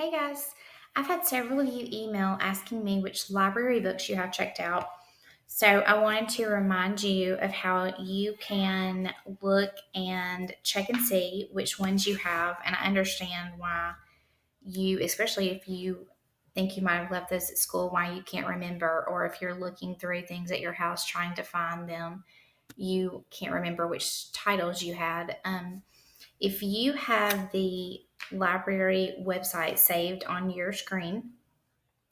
Hey guys, I've had several of you email asking me which library books you have checked out. So I wanted to remind you of how you can look and check and see which ones you have. And I understand why you, especially if you think you might have left those at school, why you can't remember, or if you're looking through things at your house trying to find them, you can't remember which titles you had. If you have the library website saved on your screen,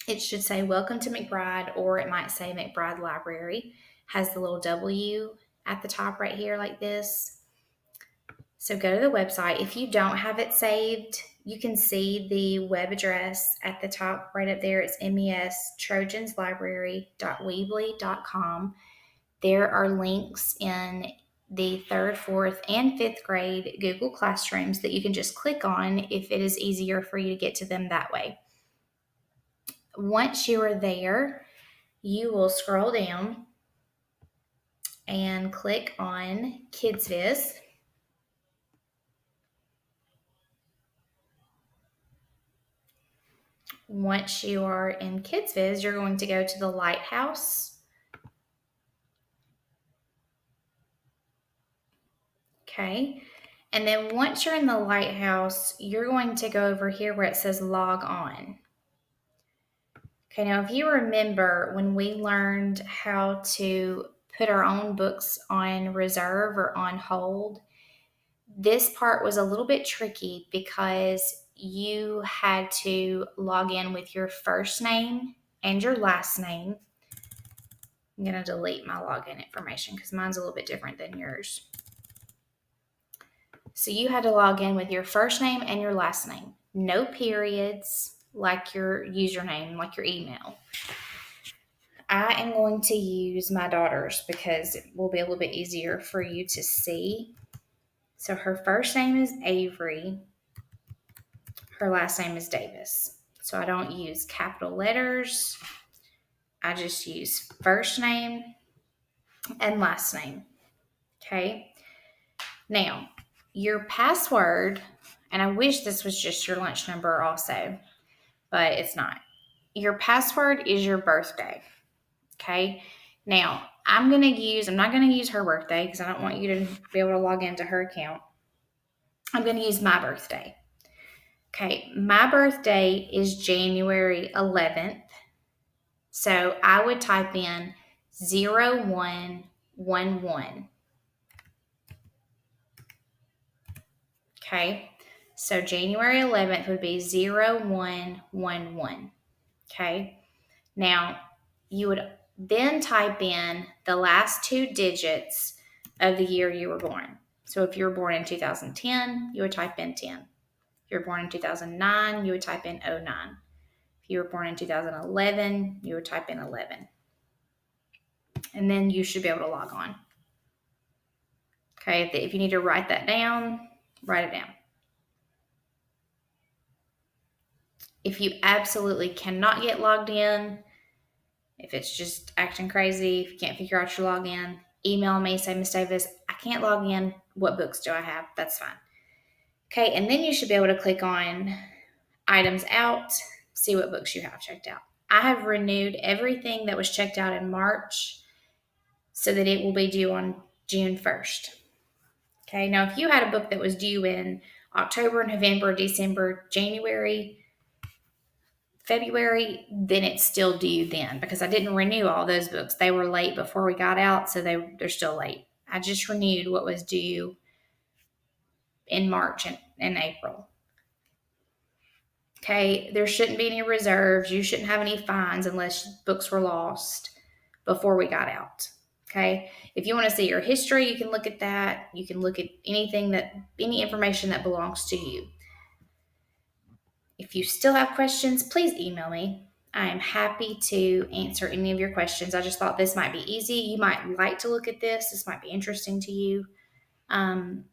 it should say Welcome to McBride, or it might say McBride Library. Has the little W at the top right here, like this. So go to the website. If you don't have it saved, you can see the web address at the top right up there. It's mestrojanslibrary.weebly.com. There are links in the third, fourth, and fifth grade Google Classrooms that you can just click on if it is easier for you to get to them that way. Once you are there, you will scroll down and click on KidsViz. Once you are in KidsViz, you're going to go to the Lighthouse. Okay. And then once you're in the Lighthouse, you're going to go over here where it says Log On. Okay, now if you remember when we learned how to put our own books on reserve or on hold, this part was a little bit tricky because you had to log in with your first name and your last name. I'm going to delete my login information because mine's a little bit different than yours. So you had to log in with your first name and your last name. No periods like your username, like your email. I am going to use my daughter's because it will be a little bit easier for you to see. So her first name is Avery. Her last name is Davis. So I don't use capital letters. I just use first name and last name. Okay. Now, your password, and I wish this was just your lunch number also, but it's not. Your password is your birthday. Okay. Now, I'm not going to use her birthday because I don't want you to be able to log into her account. I'm going to use my birthday. Okay. My birthday is January 11th. So I would type in 0111. Okay. So January 11th would be 0111. Okay. Now, you would then type in the last two digits of the year you were born. So if you were born in 2010, you would type in 10. If you were born in 2009, you would type in 09. If you were born in 2011, you would type in 11. And then you should be able to log on. Okay, if you need to write that down, write it down. If you absolutely cannot get logged in, if it's just acting crazy, if you can't figure out your login, email me, say, Miss Davis, I can't log in. What books do I have? That's fine. Okay, and then you should be able to click on items out, see what books you have checked out. I have renewed everything that was checked out in March so that it will be due on June 1st. Okay, now if you had a book that was due in October, November, December, January, February, then it's still due then because I didn't renew all those books. They were late before we got out, so they're still late. I just renewed what was due in March and April. Okay, there shouldn't be any reserves. You shouldn't have any fines unless books were lost before we got out. Okay, if you want to see your history, you can look at that. You can look at any information that belongs to you. If you still have questions, please email me. I am happy to answer any of your questions. I just thought this might be easy. You might like to look at this. This might be interesting to you to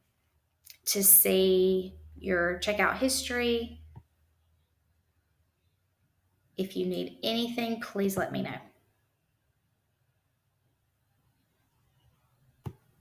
see your checkout history. If you need anything, please let me know.